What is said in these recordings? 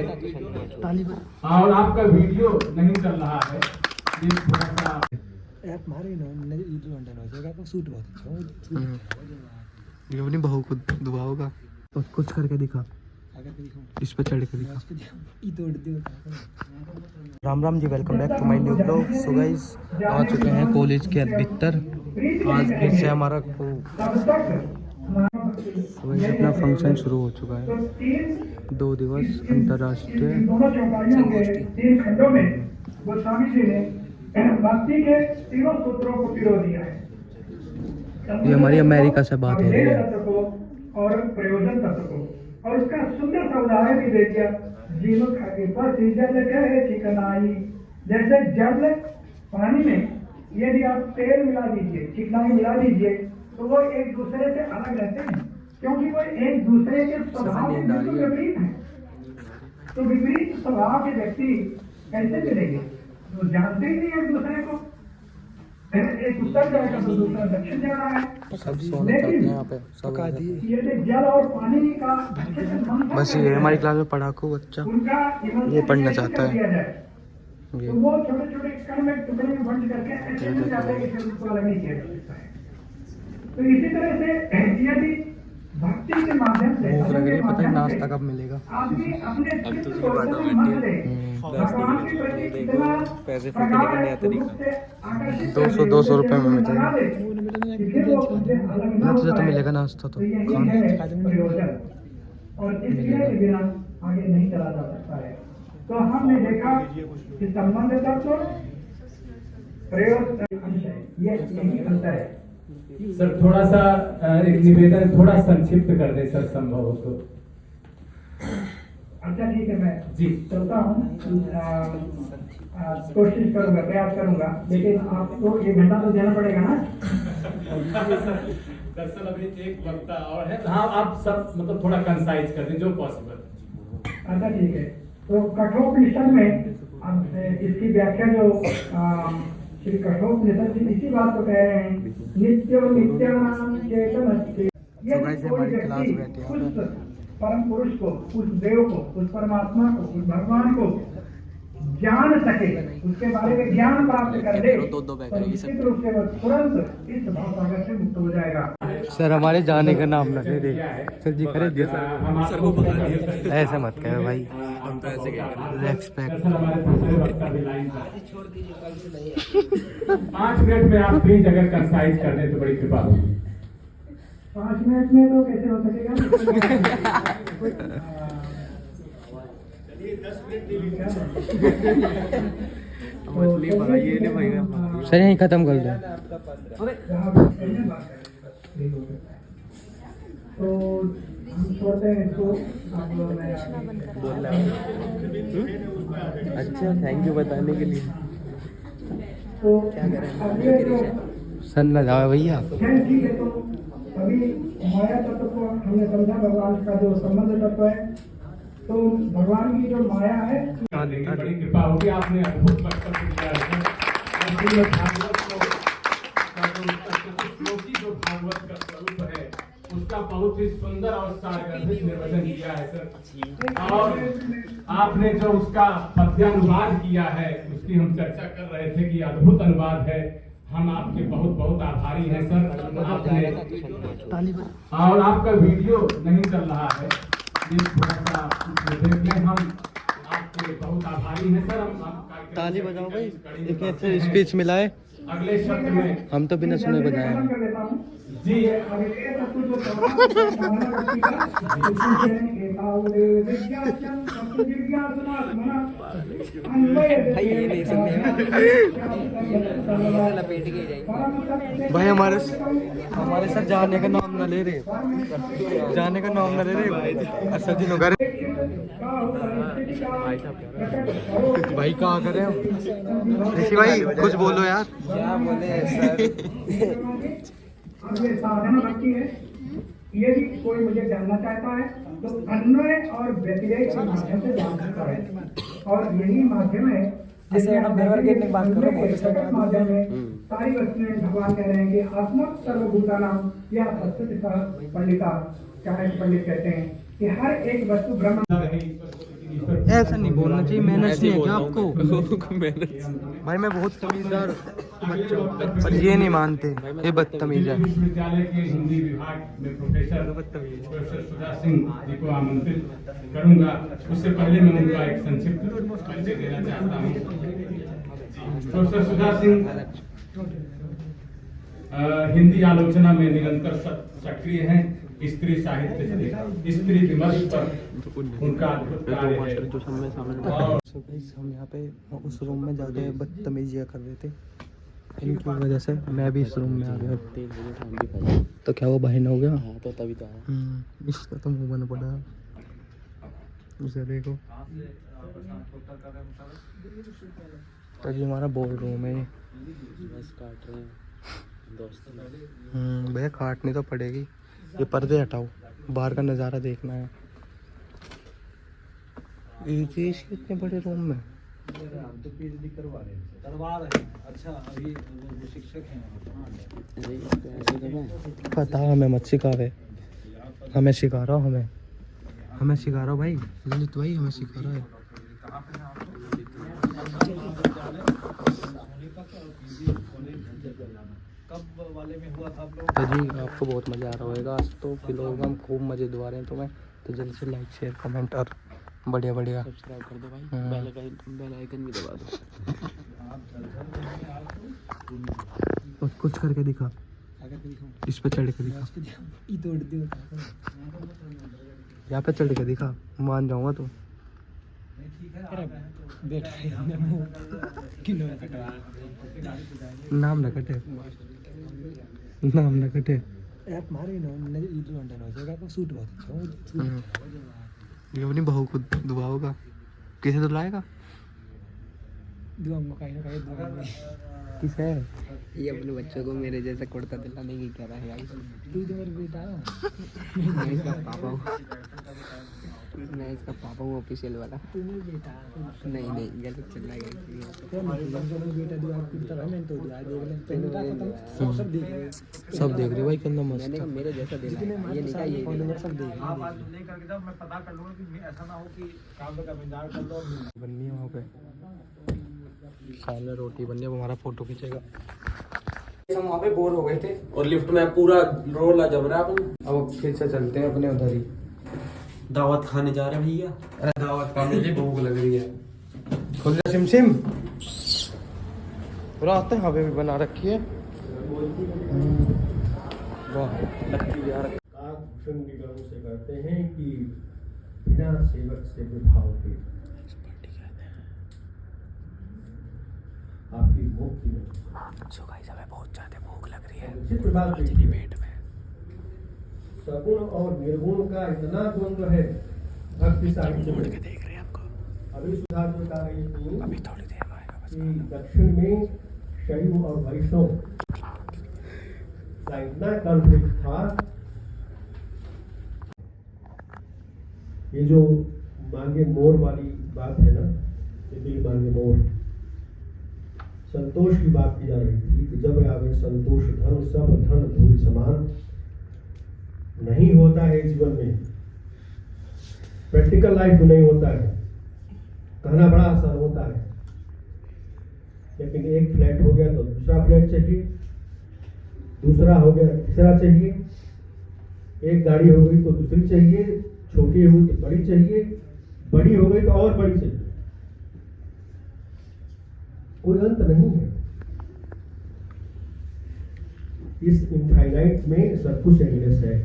और आपका वीडियो नहीं चल रहा है, थोड़ा सा ऐप मारे ना सूट बहुत अच्छा ये अपनी बहू को दुआ होगा और कुछ करके दिखा, इस पे चढ़ के दिखा। Ram Ram ji, welcome back to my new blog. So guys आ चुके हैं कॉलेज के भीतर। आज फिर से हमारा अपना फंक्शन शुरू हो चुका है। 2 दिवस अंतर्राष्ट्रीय ये हमारी अमेरिका से बात हो रही है और प्रयोजन तत्व को, और उसका सुंदर सा उदाहरण भी दे दिया। जीवन खाके पर जल है चिकनाई, जैसे जल पानी में यदि आप तेल मिला दीजिए, चिकनाई मिला दीजिए, तो वो एक दूसरे से अलग रहते हैं, क्योंकि वो एक दूसरे के स्वभाव के विपरीत है। तो विपरीत स्वभाव के व्यक्ति कैसे मिलेंगे? तो जानते ही नहीं एक दूसरे को। एक उत्तर जाएगा तो दूसरा दक्षिण जा रहा है। लेकिन ये जल और पानी का बस ये हमारी क्लास में पढ़ाकू बच्चा ये पढ़ना चाहता है। तो वो छोटे छोटे कण में टुकड़े में बंद करके ऐसे हो जाता है कि उसको अलग नहीं किया जा सकता है। तो इसी तरह से यदि भक्ति के माध्यम से भूख लग रही है, पता नहीं नाश्ता कब मिलेगा। आदमी अपने चित्त को भगवान के प्रति इतना पैसे फूकने का नया तरीका 200 रुपए में मिलेगा। तुझे तो मिलेगा नाश्ता तो प्रयोजन, और इसके बिना आगे नहीं चला जा सकता है। तो हमने देखा कि संबंध तत्व प्रयोग ये यही अंतर है। सर थोड़ा सा एक निवेदन, थोड़ा संक्षिप्त कर दे सर, संभव हो तो। अच्छा ठीक है, मैं जी चलता हूँ, कोशिश करूंगा, प्रयास करूंगा, लेकिन आपको 1 घंटा तो देना पड़ेगा ना। दरअसल अभी एक वक्ता और है। हाँ, आप सब मतलब थोड़ा कंसाइज कर दें जो पॉसिबल। अच्छा ठीक है, तो कठोपनिषद में अब इसकी व्याख्या जो श्री कठोपनिषद जी इसी बात को कह रहे हैं, नित्यो नित्यानाम चेतन। उस परम पुरुष को, उस देव को, उस परमात्मा को, उस भगवान को जान सके, उसके बारे में ज्ञान प्राप्त कर ले, तो निश्चित रूप से वो तुरंत इस भवसागर से मुक्त हो जाएगा। सर हमारे जाने का नाम ना दे सर जी, खरीद दिया सर को पका दिया। ऐसे मत कहो भाई, हम तो ऐसे रेस्पेक्ट। 5 मिनट में आप प्लीज अगर कंसाइज कर दें तो बड़ी कृपा होगी। 5 मिनट में तो कैसे हो सकेगा? 10 सर यहीं खत्म कर दो। तो हम छोड़ते हैं इसको। अच्छा, थैंक यू बताने के लिए। तो क्या करें सर न जाओ भैया। ठीक है, तो अभी माया तत्व को हमने समझा, भगवान का जो संबंध तत्व है, तो भगवान की जो माया है, बड़ी कृपा होगी। आपने अद्भुत वक्तव्य दिया है। जो भागवत का स्वरूप है उसका बहुत ही सुंदर और सारगर्भित निर्वचन किया है सर। और आपने जो उसका पद्यानुवाद किया है उसकी हम चर्चा कर रहे थे कि अद्भुत अनुवाद है। हम आपके बहुत बहुत आभारी हैं सर। आपने और आपका वीडियो नहीं चल रहा है, थोड़ा सा देख लें। हम आपके बहुत आभारी हैं सर। हम ताली बजाओ भाई, एक अच्छे स्पीच मिला है। अगले शब्द में हम तो बिना सुने बजाए जी। भाई हमारे साथ जाने का नाम ना ले रहे, जाने का नाम ना ले रहे भाई। अच्छा जी नगर भाई कहाँ करे ऋषि भाई, कुछ बोलो यार। क्या बोले सर? ये साधना भक्ति है। यदि कोई मुझे जानना चाहता है तो अन्वय और व्यतिरेक के माध्यम से जान सकता है, और यही माध्यम है जैसे हम बेवर गेट में बात कर रहे हैं, माध्यम में सारी वस्तुएं भगवान कह रहे हैं कि आत्मक सर्वभूतानाम या पंडिता, चाणक्य पंडित कहते हैं कि हर एक वस्तु ब्रह्म रहे, ईश्वर ऐसा नहीं बोलना चाहिए, मैनेज नहीं है क्या आपको? भाई मैं बहुत तमीज़दार बच्चों, पर ये नहीं मानते, ये बदतमीज है। विश्वविद्यालय के हिंदी विभाग में प्रोफेसर सुधा सिंह जी को आमंत्रित करूंगा। उससे पहले मैं उनका एक संक्षिप्त परिचय देना चाहता हूँ। प्रोफेसर सुधा सिंह हिंदी आलोचना में निरंतर सक्रिय हैं। स्त्री साहित्य से स्त्री विमर्श पर उनका अद्भुत कार्य है। हम यहाँ पे उस रूम में जाके बदतमीजियाँ कर रहे थे, इनकी वजह से मैं भी इस रूम में आ गया। तो क्या वो बहन हो गया? हाँ, तो तभी तो आया। इसका तो मुंह बन पड़ा, उसे देखो। तो ये हमारा बोल रूम है। भैया काटनी तो पड़ेगी। ये पर्दे हटाओ, बाहर का नज़ारा देखना है। इतने बड़े रूम में तो पीएचडी करवा रहे हैं। अच्छा, अभी वो शिक्षक हैं। पता हमें मत सिखावे, हमें सिखा रहा हो, हमें सिखा रहा हो भाई, ललित भाई हमें सिखा रहा है। कब वाले में हुआ था आप लोग? तो जी आपको बहुत मज़ा आ रहा होगा आज तो। फिलहाल हम खूब मज़े दवा रहे हैं तुम्हें। तो जल्दी से लाइक शेयर कमेंट और बढ़िया सब्सक्राइब कर दो भाई। बेल आइकन भी दबा दो। कुछ करके दिखा, इस पे चढ़ के दिखा, यहाँ पे चढ़ के दिखा, मान जाऊंगा तू। नाम न कटे, नाम न कटे। ऐप मारे ना, ईद लंडन हो जाएगा तो सूट बहुत अच्छा हो। ये अपनी बहू को दुआ होगा, किसे दुलाएगा? दुआ में कहीं ना कहीं दुआ में किसे? ये अपने बच्चों को मेरे जैसा कुर्ता दिलाने की कह रहा है यार। तू तो मेरे बेटा है। मैं इसका पापा हूँ, मैं इसका पापा हूँ ऑफिशियल वाला। तू मेरे बेटा है। नहीं गलत चल रहा है। तो मेरे बेटा दुआ करता है, मैं तो दुआ देख ले। पहले सब देख रहे हैं, सब देख रहे भाई, कितना मस्त। मैंने कहा मेरे जैसा दिला है, ये नहीं कहा ये फॉलोवर सब देख रहे हैं। नहीं करके जब मैं पता कर लूंगा कि ऐसा ना हो कि काम का इंतजार कर लो। बननी है वहाँ पे, सामने रोटी बननी है, वो हमारा फोटो खींचेगा। हम वहाँ पे बोर हो गए थे और लिफ्ट में पूरा रोला जम रहा है अपन। अब फिर से चलते हैं अपने उधर ही। दावत खाने जा रहे हैं भैया। अरे दावत का मुझे भूख लग रही है। खुल जा सिमसिम, रात यहाँ पे भी बना रखी है। वाह भूषण निगमों से करते हैं कि बिना सेवक से विभाव के आपकी मुक्ति में। सो गाइस हमें बहुत ज्यादा भूख लग रही है, चित्र बात चलिए पेट में। सगुण और निर्गुण का इतना द्वंद्व है भक्ति साहित्य में। देख रहे हैं आपको, अभी सुधार जो बता रही थी अभी थोड़ी देर में आएगा बस। कि दक्षिण में शैव और वैष्णव का इतना कॉन्फ्लिक्ट था। ये जो मांगे मोर वाली बात है ना, ये दिल मांगे मोर, संतोष की बात की जा रही थी कि जब आवे संतोष धन सब धन धूल समान। नहीं होता है जीवन में, प्रैक्टिकल लाइफ में नहीं होता है। कहना बड़ा आसान होता है, लेकिन एक फ्लैट हो गया तो दूसरा फ्लैट चाहिए, दूसरा हो गया तीसरा चाहिए, एक गाड़ी हो गई तो दूसरी चाहिए, छोटी हो गई तो बड़ी चाहिए, बड़ी हो गई तो और बड़ी चाहिए। कोई अंत नहीं है। इस इनफाइनाइट में सब कुछ एंडलेस है।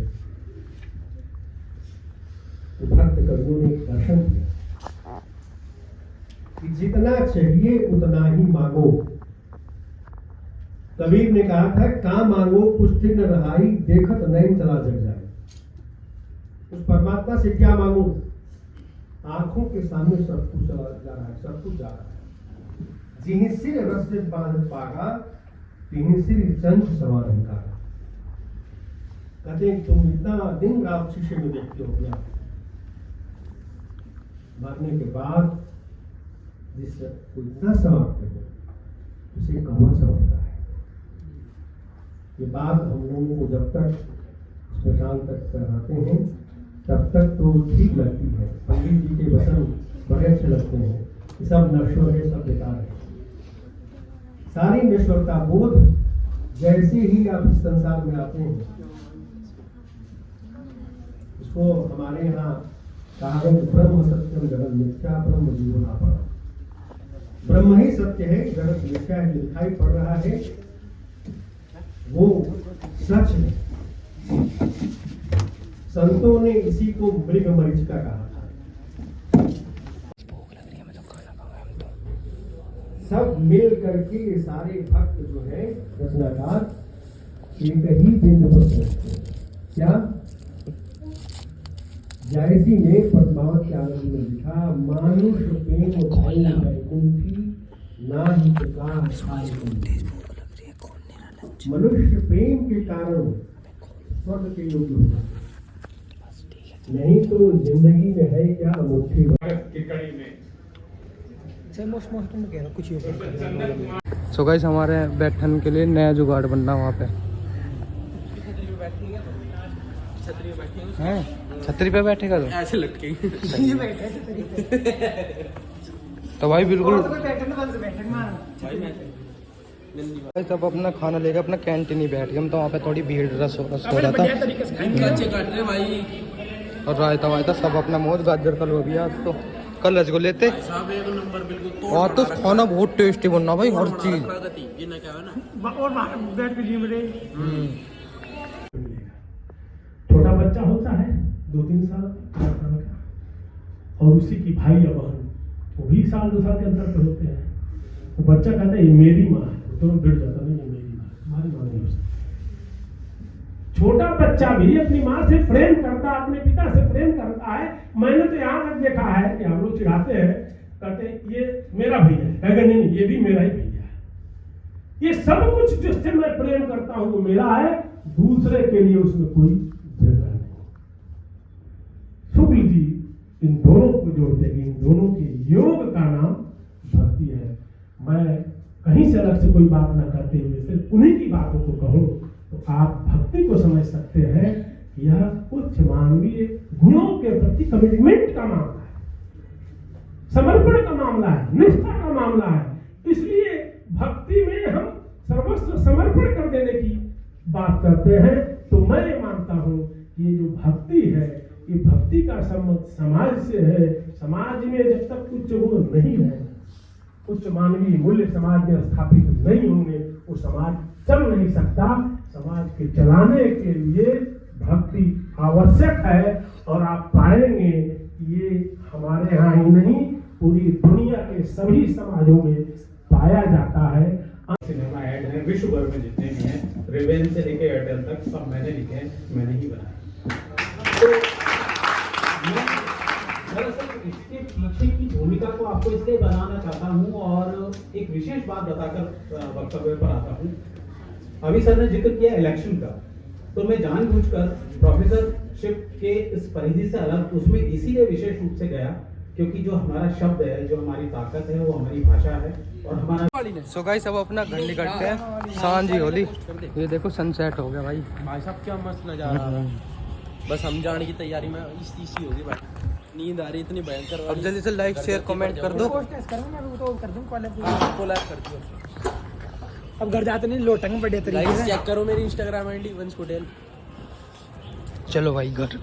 तो भक्त कवियों ने दर्शन दिया कि जितना चाहिए उतना ही मांगो। कबीर ने कहा था, काम मांगो पुष्टि न रहाई, देखत नैन चला जग जाए। उस परमात्मा से क्या मांगू? आंखों के सामने सब कुछ चला जा रहा है, सब कुछ जा रहा है। जिहि सिर रस बांध पागा, तिहि सिर चंच समान का। कहते हैं तुम इतना दिन रात शीशे में देखते हो गया, मरने के बाद जिससे कोई इतना समाप्त हो उसे कहाँ समझता है। ये बात हम लोगों को जब तक स्मशान तक कराते हैं तब तक तो ठीक लगती है। पंडित जी के वचन बड़े अच्छे लगते हैं। ये सब नश्वर है, सब बेकार है। सारी नश्वरता बोध जैसे ही आप इस संसार में आते हैं, इसको हमारे यहाँ कहा है कि ब्रह्म सत्यम जगत मिथ्या ब्रह्म जीवनापरा। ब्रह्म ही सत्य है, जगत मिथ्या है। जो दिखाई पड़ रहा है वो सच है। संतों ने इसी को मृग मरीचिका कहा था। सब मिल करके ये सारे भक्त जो है रचनाकार एक ही बिंदु पर पहुंचते हैं। क्या जायसी ने पद्मावत के आनंद में लिखा, मानुष प्रेम वैकुंठी ना ही प्रकाश मनुष्य प्रेम के कारण स्वर्ग के योग्य होगा, नहीं तो जिंदगी में है क्या मुट्ठी की कड़ी में। सो गाइस हमारे बैठन के लिए नया जुगाड़ बनना वहाँ पे हैं। छतरी पे बैठेगा तो ऐसे लटके तो भाई बिल्कुल सब अपना खाना लेकर अपना कैंटीन ही बैठ गए हम। तो वहाँ पे थोड़ी भीड़ रस हो रहा था भाई। और रायता वायता सब अपना मौज गाजर का लो भी आज तो कल को लेते साहब एक नंबर बिल्कुल और तो खाना बहुत टेस्टी बनना भाई हर चीज। ये ना क्या है ना और बैठ के जिम रे छोटा बच्चा होता है 2-3 साल 4 साल का, और उसी की भाई या बहन वो भी 1-2 साल के अंतर पे होते हैं। तो बच्चा कहता है ये मेरी माँ है, तो भिड़ जाता नहीं ये मेरी माँ, हमारी माँ नहीं हो सकती। छोटा बच्चा भी अपनी माँ से प्रेम करता है, अपने पिता से प्रेम करता है। मैंने तो यहाँ तक देखा है कि हम लोग चिढ़ाते हैं, कहते हैं ये मेरा भैया है, कहेगा नहीं ये भी मेरा ही भैया है। ये सब कुछ जिससे मैं प्रेम करता हूँ वो मेरा है, दूसरे के लिए उसमें कोई जगह नहीं। शुक्ल जी इन दोनों को जोड़ते हैं, इन दोनों के योग का नाम भक्ति है। मैं कहीं से अलग से कोई बात न करते हुए सिर्फ उन्हीं की बातों को कहूँ तो आप भक्ति को समझ सकते हैं। यह उच्च मानवीय गुणों के प्रति कमिटमेंट का मामला है, समर्पण का मामला है, निष्ठा का मामला है। इसलिए भक्ति में हम सर्वस्व समर्पण कर देने की बात करते हैं। तो मैं ये मानता हूँ ये जो भक्ति है ये भक्ति का संबंध समाज से है। समाज में जब तक उच्च गुण नहीं है, उच्च मानवीय मूल्य समाज में स्थापित नहीं होंगे, वो समाज चल नहीं सकता। समाज के चलाने के लिए भक्ति आवश्यक है और आप पाएंगे ये हमारे यहाँ ही नहीं पूरी दुनिया के सभी समाजों में पाया जाता है। सिनेमा ऐड है विश्व भर में जितने भी हैं, रेवेन से लेके एयरटेल तक सब मैंने लिखे हैं, मैंने ही बनाए। तो मैं दरअसल इसके पीछे की भूमिका को आपको इसलिए बनाना चाहता हूँ और एक विशेष बात बताकर वक्तव्य पर आता हूँ। अभी सर ने जिक्र किया इलेक्शन का, तो मैं जानबूझकर प्रोफेसरशिप के इस परिधि से अलग उसमें इसीलिए विशेष रूप से गया क्योंकि जो हमारा शब्द है, जो हमारी ताकत है, वो हमारी भाषा है और हमारा। सो गाइस अब अपना घर निकलते हैं, सांझ ही होली। ये देखो सनसेट हो गया भाई। भाई साहब क्या मस्त नजारा है। बस हम जाने की तैयारी में इसी होगी भाई। नींद आ रही इतनी भयंकर। अब जल्दी से लाइक शेयर कमेंट कर दो। कोलैब कर दियो। अब घर जाते नहीं लोटेंगे बढ़िया तरीके से। चेक करो मेरी इंस्टाग्राम आईडी वंश पटेल। चलो भाई घर।